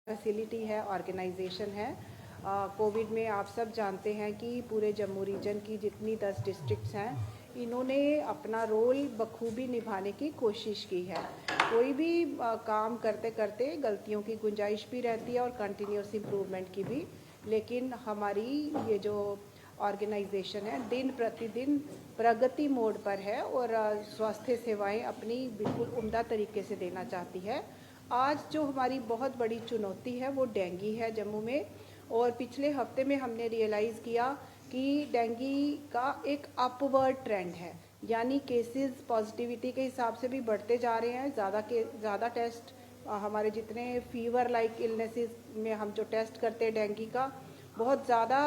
Facility है, organisation है। Covid में आप सब जानते हैं कि पूरे जम्मू रीजन की जितनी 10 डिस्ट्रिक्ट्स हैं, इन्होंने अपना रोल बखूबी निभाने की कोशिश की है। कोई भी काम करते करते गलतियों की गुंजाइश भी रहती है और कंटिन्यूस इम्प्रूवमेंट की भी, लेकिन हमारी ये जो ऑर्गेनाइजेशन है दिन प्रतिदिन प्रगति मोड पर है और स्वास्थ्य सेवाएं अपनी बिल्कुल उम्दा तरीके से देना चाहती है। आज जो हमारी बहुत बड़ी चुनौती है वो डेंगू है जम्मू में, और पिछले हफ्ते में हमने रियलाइज़ किया कि डेंगू का एक अपवर्ड ट्रेंड है, यानी केसेस पॉजिटिविटी के हिसाब से भी बढ़ते जा रहे हैं। ज़्यादा टेस्ट हमारे जितने फीवर लाइक इलनेसेस में हम जो टेस्ट करते हैं डेंगू का, बहुत ज़्यादा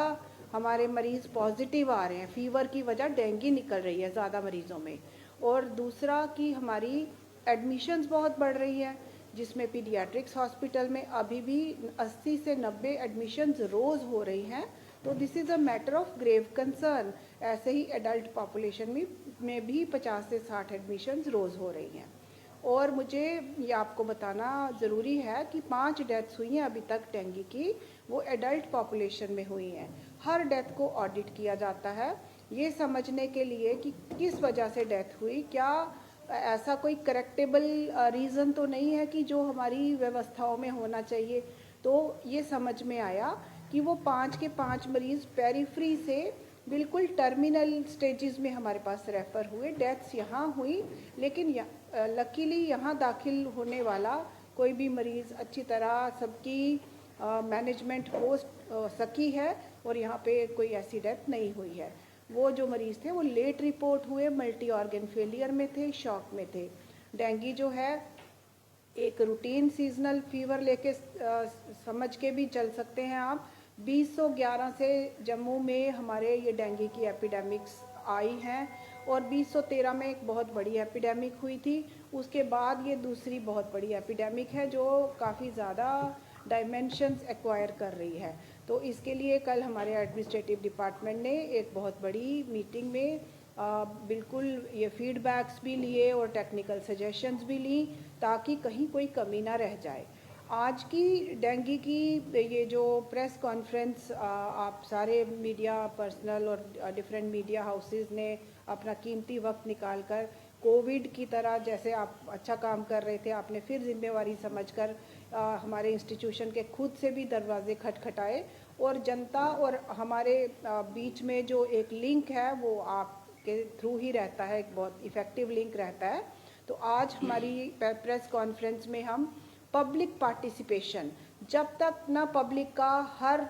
हमारे मरीज़ पॉजिटिव आ रहे हैं। फीवर की वजह डेंगू निकल रही है ज़्यादा मरीज़ों में। और दूसरा कि हमारी एडमिशन्स बहुत बढ़ रही है, जिसमें पीडियाट्रिक्स हॉस्पिटल में अभी भी 80 से 90 एडमिशन्स रोज़ हो रही हैं। तो this is a matter of grave concern. ऐसे ही एडल्ट पॉपुलेशन में भी 50 से 60 एडमिशन्स रोज़ हो रही हैं। और मुझे ये आपको बताना ज़रूरी है कि 5 डेथ्स हुई हैं अभी तक डेंगू की, वो एडल्ट पॉपुलेशन में हुई हैं। हर डेथ को ऑडिट किया जाता है ये समझने के लिए कि किस वजह से डेथ हुई, क्या ऐसा कोई करेक्टेबल रीज़न तो नहीं है कि जो हमारी व्यवस्थाओं में होना चाहिए। तो ये समझ में आया कि वो 5 के 5 मरीज़ पेरिफ्री से बिल्कुल टर्मिनल स्टेजेस में हमारे पास रेफ़र हुए। डेथ्स यहाँ हुई, लेकिन लकीली यहाँ दाखिल होने वाला कोई भी मरीज़ अच्छी तरह सबकी मैनेजमेंट हो सकी है और यहाँ पे कोई ऐसी डेथ नहीं हुई है। वो जो मरीज़ थे वो लेट रिपोर्ट हुए, मल्टी ऑर्गन फेलियर में थे, शॉक में थे। डेंगू जो है एक रूटीन सीजनल फीवर लेके समझ के भी चल सकते हैं आप। 2011 से जम्मू में हमारे ये डेंगू की एपिडेमिक्स आई हैं और 2013 में एक बहुत बड़ी एपिडेमिक हुई थी। उसके बाद ये दूसरी बहुत बड़ी एपिडेमिक है जो काफ़ी ज़्यादा डायमेंशंस एक्वायर कर रही है। तो इसके लिए कल हमारे एडमिनिस्ट्रेटिव डिपार्टमेंट ने एक बहुत बड़ी मीटिंग में बिल्कुल ये फीडबैक्स भी लिए और टेक्निकल सजेशंस भी ली, ताकि कहीं कोई कमी ना रह जाए। आज की डेंगू की ये जो प्रेस कॉन्फ्रेंस आप सारे मीडिया पर्सनल और डिफरेंट मीडिया हाउसेस ने अपना कीमती वक्त निकालकर कोविड की तरह जैसे आप अच्छा काम कर रहे थे, आपने फिर जिम्मेवारी समझकर हमारे इंस्टीट्यूशन के खुद से भी दरवाजे खटखटाए और जनता और हमारे बीच में जो एक लिंक है वो आपके थ्रू ही रहता है, एक बहुत इफ़ेक्टिव लिंक रहता है। तो आज हमारी प्रेस कॉन्फ्रेंस में हम पब्लिक पार्टिसिपेशन, जब तक ना पब्लिक का हर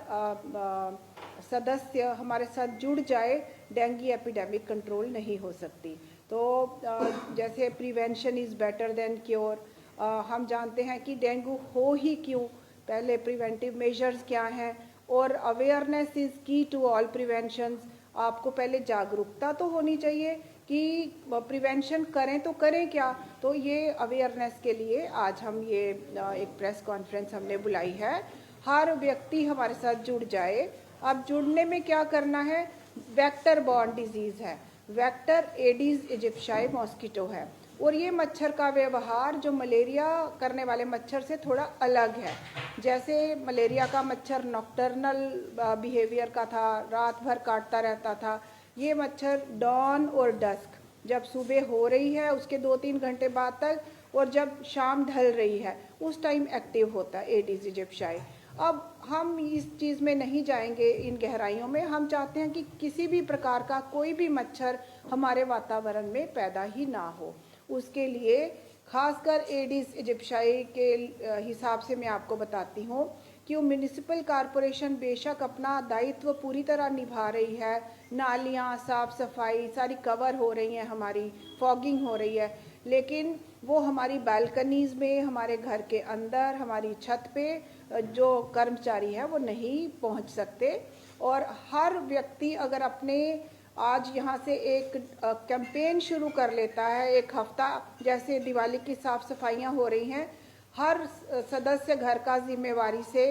सदस्य हमारे साथ जुड़ जाए, डेंगू एपिडेमिक कंट्रोल नहीं हो सकती। तो जैसे prevention is better than cure, हम जानते हैं कि डेंगू हो ही क्यों, पहले प्रिवेंटिव मेजर्स क्या हैं, और अवेयरनेस इज़ की टू ऑल प्रिवेंशंस। आपको पहले जागरूकता तो होनी चाहिए कि प्रिवेंशन करें तो करें क्या। तो ये अवेयरनेस के लिए आज हम ये एक प्रेस कॉन्फ्रेंस हमने बुलाई है। हर व्यक्ति हमारे साथ जुड़ जाए। अब जुड़ने में क्या करना है, वेक्टर बॉर्न डिजीज़ है, वेक्टर एडीज इजिप्शियाई मॉस्किटो है, और ये मच्छर का व्यवहार जो मलेरिया करने वाले मच्छर से थोड़ा अलग है। जैसे मलेरिया का मच्छर नॉक्टर्नल बिहेवियर का था, रात भर काटता रहता था, ये मच्छर डॉन और डस्क, जब सुबह हो रही है उसके 2-3 घंटे बाद तक, और जब शाम ढल रही है उस टाइम एक्टिव होता है एडीज इजिप्शियाई। अब हम इस चीज़ में नहीं जाएंगे इन गहराइयों में। हम चाहते हैं कि किसी भी प्रकार का कोई भी मच्छर हमारे वातावरण में पैदा ही ना हो। उसके लिए खासकर एडिस इजिप्शियाई के हिसाब से मैं आपको बताती हूँ कि वो म्यूनिसिपल कॉरपोरेशन बेशक अपना दायित्व पूरी तरह निभा रही है, नालियाँ साफ़ सफाई सारी कवर हो रही हैं, हमारी फॉगिंग हो रही है, लेकिन वो हमारी बालकनीज़ में, हमारे घर के अंदर, हमारी छत पे जो कर्मचारी हैं वो नहीं पहुंच सकते। और हर व्यक्ति अगर अपने आज यहाँ से एक कैंपेन शुरू कर लेता है, एक हफ्ता जैसे दिवाली की साफ़ सफाइयाँ हो रही हैं, हर सदस्य घर का जिम्मेवारी से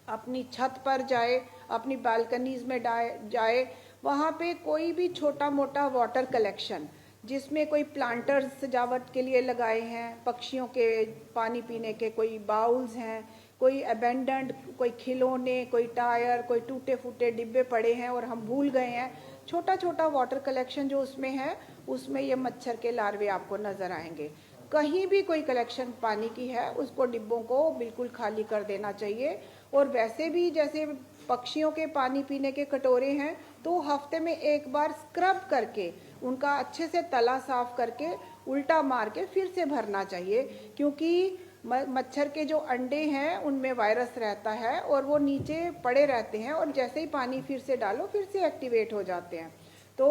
अपनी छत पर जाए, अपनी बालकनीज़ में जाए, वहाँ पे कोई भी छोटा मोटा वाटर कलेक्शन जिसमें कोई प्लांटर्स सजावट के लिए लगाए हैं, पक्षियों के पानी पीने के कोई बाउल्स हैं, कोई अबेंडेंड, कोई खिलौने, कोई टायर, कोई टूटे फूटे डिब्बे पड़े हैं और हम भूल गए हैं। छोटा छोटा वाटर कलेक्शन जो उसमें है, उसमें ये मच्छर के लार्वे आपको नज़र आएंगे। कहीं भी कोई कलेक्शन पानी की है, उसको डिब्बों को बिल्कुल खाली कर देना चाहिए। और वैसे भी जैसे पक्षियों के पानी पीने के कटोरे हैं, तो हफ्ते में एक बार स्क्रब करके उनका अच्छे से तला साफ करके उल्टा मार के फिर से भरना चाहिए, क्योंकि मच्छर के जो अंडे हैं उनमें वायरस रहता है और वो नीचे पड़े रहते हैं, और जैसे ही पानी फिर से डालो फिर से एक्टिवेट हो जाते हैं। तो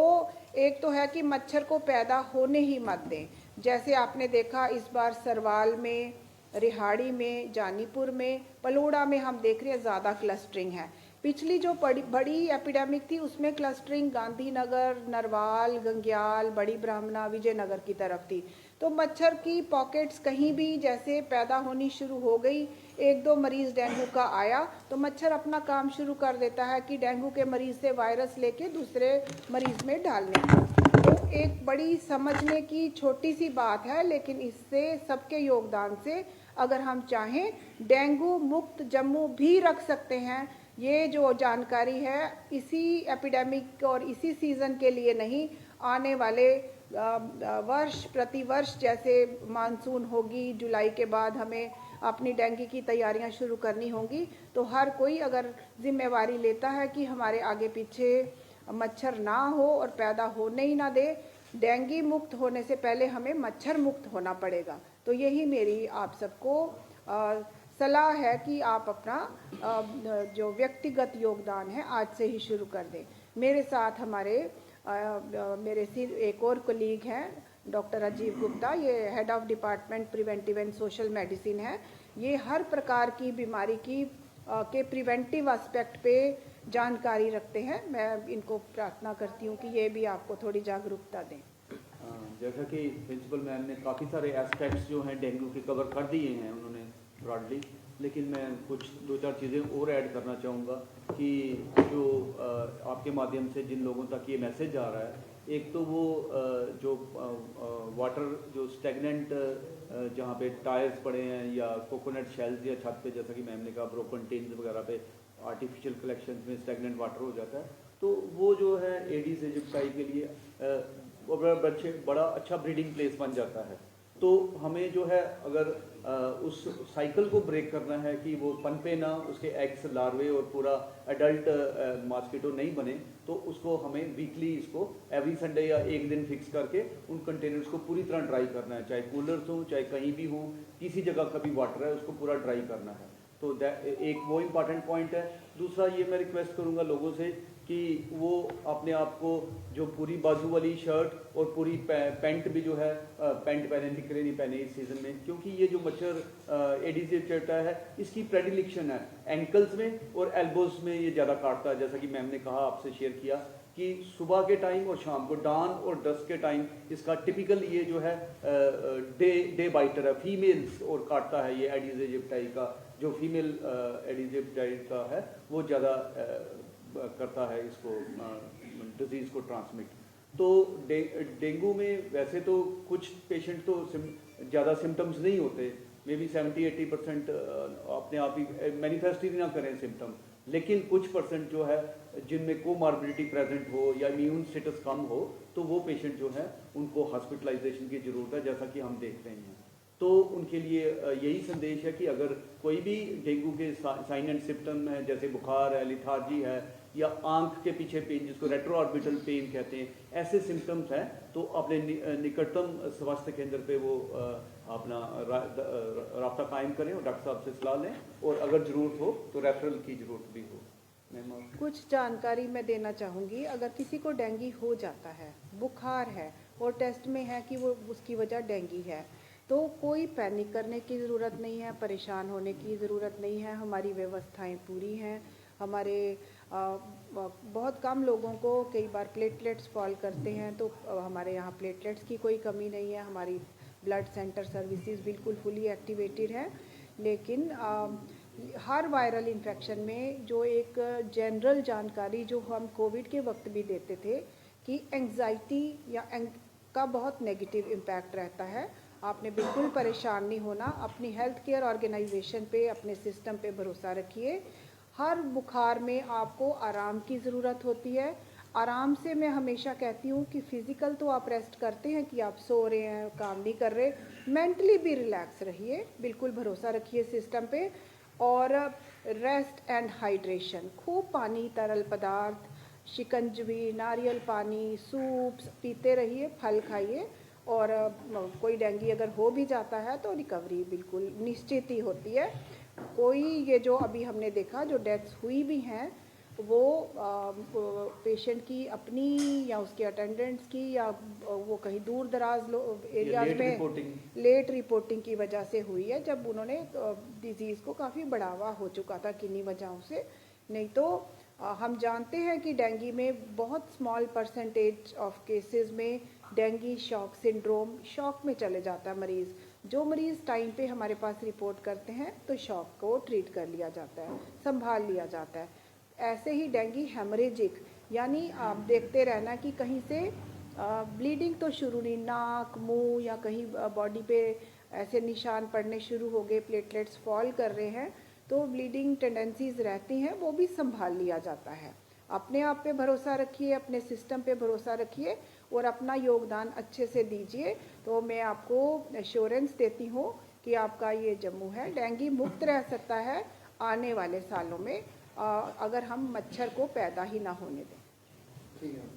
एक तो है कि मच्छर को पैदा होने ही मत दें। जैसे आपने देखा इस बार सरवाल में, रिहाड़ी में, जानीपुर में, पलोड़ा में हम देख रहे हैं ज़्यादा क्लस्टरिंग है। पिछली जो बड़ी एपिडेमिक थी उसमें क्लस्टरिंग गांधीनगर, नरवाल, गंग्याल, बड़ी ब्राह्मणा, विजयनगर की तरफ थी। तो मच्छर की पॉकेट्स कहीं भी जैसे पैदा होनी शुरू हो गई, एक दो मरीज डेंगू का आया, तो मच्छर अपना काम शुरू कर देता है कि डेंगू के मरीज से वायरस लेके दूसरे मरीज में डालने का। तो एक बड़ी समझने की छोटी सी बात है, लेकिन इससे सबके योगदान से अगर हम चाहें डेंगू मुक्त जम्मू भी रख सकते हैं। ये जो जानकारी है इसी एपिडेमिक और इसी सीज़न के लिए नहीं, आने वाले वर्ष प्रतिवर्ष जैसे मानसून होगी, जुलाई के बाद हमें अपनी डेंगू की तैयारियां शुरू करनी होंगी। तो हर कोई अगर जिम्मेवारी लेता है कि हमारे आगे पीछे मच्छर ना हो और पैदा होने ही ना दे, डेंगू मुक्त होने से पहले हमें मच्छर मुक्त होना पड़ेगा। तो यही मेरी आप सबको सलाह है कि आप अपना जो व्यक्तिगत योगदान है आज से ही शुरू कर दें। मेरे साथ हमारे मेरे एक और कोलीग हैं डॉक्टर राजीव गुप्ता, ये head of department preventive and social medicine है। ये हर प्रकार की बीमारी की के प्रिवेंटिव एस्पेक्ट पे जानकारी रखते हैं। मैं इनको प्रार्थना करती हूँ कि ये भी आपको थोड़ी जागरूकता दें। जैसा कि प्रिंसिपल मैम ने काफ़ी सारे एस्पेक्ट्स जो हैं डेंगू के कवर कर दिए हैं उन्होंने ब्रॉडली, लेकिन मैं कुछ दो चार चीज़ें और ऐड करना चाहूँगा कि जो आपके माध्यम से जिन लोगों तक ये मैसेज आ रहा है, एक तो वो जो वाटर जो स्टेगनेंट जहाँ पे टायर्स पड़े हैं या कोकोनट शेल्स या छत पे, जैसा कि मैम ने कहा, ब्रोकन टिन्स वगैरह पे आर्टिफिशियल कलेक्शन में स्टेगनेंट वाटर हो जाता है, तो वो जो है एडीज इजिप्टाई के लिए बड़ा अच्छा ब्रीडिंग प्लेस बन जाता है। तो हमें जो है अगर उस साइकिल को ब्रेक करना है कि वो पनपे ना, उसके एग्स, लार्वे और पूरा एडल्ट मॉस्किटो नहीं बने, तो उसको हमें वीकली इसको एवरी संडे या एक दिन फिक्स करके उन कंटेनर्स को पूरी तरह ड्राई करना है, चाहे कूलर्स हो, चाहे कहीं भी हो, किसी जगह का भी वाटर है उसको पूरा ड्राई करना है। तो एक वो इम्पॉर्टेंट पॉइंट है। दूसरा ये मैं रिक्वेस्ट करूँगा लोगों से कि वो अपने आप को जो पूरी बाजू वाली शर्ट और पूरी पैंट भी जो है पैंट पहने दिख रहे नहीं पहने इस सीज़न में, क्योंकि ये जो मच्छर एडीज इजिप्टाई है इसकी प्रेडिलिक्शन है एंकल्स में और एल्बोज में ये ज़्यादा काटता है। जैसा कि मैम ने कहा, आपसे शेयर किया कि सुबह के टाइम और शाम को, डान और डस्क के टाइम इसका टिपिकल ये जो है डे बाइटर है, फीमेल्स और काटता है ये एडीज इजिप्टाई का। जो फीमेल एडीज इजिप्टाई का है वो ज़्यादा करता है इसको डिजीज़ को ट्रांसमिट। तो डेंगू में वैसे तो कुछ पेशेंट तो ज़्यादा सिम्टम्स नहीं होते, मे बी 70-80% अपने आप ही मैनिफेस्ट ही ना करें सिम्टम, लेकिन कुछ परसेंट जो है जिनमें कोमॉर्बिडिटी प्रेजेंट हो या इम्यून स्टेटस कम हो, तो वो पेशेंट जो है उनको हॉस्पिटलाइजेशन की ज़रूरत है, जैसा कि हम देख रहे हैं। तो उनके लिए यही संदेश है कि अगर कोई भी डेंगू के साइन एंड सिम्टम है, जैसे बुखार है, लिथार्जी है या आंख के पीछे पेन जिसको रेट्रोऑर्बिटल पेन कहते हैं, ऐसे सिम्टम्स हैं, तो अपने निकटतम स्वास्थ्य केंद्र पे वो अपना राब्ता कायम करें और डॉक्टर साहब से सलाह लें, और अगर ज़रूरत हो तो रेफरल की ज़रूरत भी हो। कुछ जानकारी मैं देना चाहूँगी। अगर किसी को डेंगू हो जाता है, बुखार है और टेस्ट में है कि वो उसकी वजह डेंगू है, तो कोई पैनिक करने की ज़रूरत नहीं है, परेशान होने की ज़रूरत नहीं है। हमारी व्यवस्थाएं पूरी हैं। हमारे बहुत कम लोगों को कई बार प्लेटलेट्स फॉल करते हैं, तो हमारे यहाँ प्लेटलेट्स की कोई कमी नहीं है। हमारी ब्लड सेंटर सर्विसेज बिल्कुल फुली एक्टिवेटेड है। लेकिन हर वायरल इन्फेक्शन में जो एक जनरल जानकारी जो हम कोविड के वक्त भी देते थे कि एंग्जाइटी या का बहुत नेगेटिव इम्पैक्ट रहता है। आपने बिल्कुल परेशान नहीं होना। अपनी हेल्थ केयर ऑर्गेनाइजेशन पे, अपने सिस्टम पे भरोसा रखिए। हर बुखार में आपको आराम की ज़रूरत होती है। आराम से मैं हमेशा कहती हूँ कि फ़िज़िकल तो आप रेस्ट करते हैं कि आप सो रहे हैं, काम नहीं कर रहे, मेंटली भी रिलैक्स रहिए, बिल्कुल भरोसा रखिए सिस्टम पे। और रेस्ट एंड हाइड्रेशन, खूब पानी, तरल पदार्थ, शिकंजवी, नारियल पानी, सूप्स पीते रहिए, फल खाइए। और कोई डेंगू अगर हो भी जाता है तो रिकवरी बिल्कुल निश्चित ही होती है। कोई ये जो अभी हमने देखा जो डेथ्स हुई भी हैं वो पेशेंट की अपनी या उसके अटेंडेंट्स की या वो कहीं दूर दराज एरियाज में लेट रिपोर्टिंग की वजह से हुई है, जब उन्होंने डिजीज़ को काफ़ी बढ़ावा हो चुका था किन्हीं वजहों से। नहीं तो हम जानते हैं कि डेंगू में बहुत स्मॉल परसेंटेज ऑफ केसेस में डेंगू शॉक सिंड्रोम, शॉक में चले जाता है मरीज़। जो मरीज़ टाइम पे हमारे पास रिपोर्ट करते हैं तो शॉक को ट्रीट कर लिया जाता है, संभाल लिया जाता है। ऐसे ही डेंगू हेमरेजिक, यानी आप देखते रहना कि कहीं से ब्लीडिंग तो शुरू नहीं, नाक, मुंह या कहीं बॉडी पे ऐसे निशान पड़ने शुरू हो गए, प्लेटलेट्स फॉल कर रहे हैं, तो ब्लीडिंग टेंडेंसीज रहती हैं, वो भी संभाल लिया जाता है। अपने आप पे भरोसा रखिए, अपने सिस्टम पे भरोसा रखिए और अपना योगदान अच्छे से दीजिए। तो मैं आपको एश्योरेंस देती हूँ कि आपका ये जम्मू है डेंगू मुक्त रह सकता है आने वाले सालों में, अगर हम मच्छर को पैदा ही ना होने दें। ठीक है।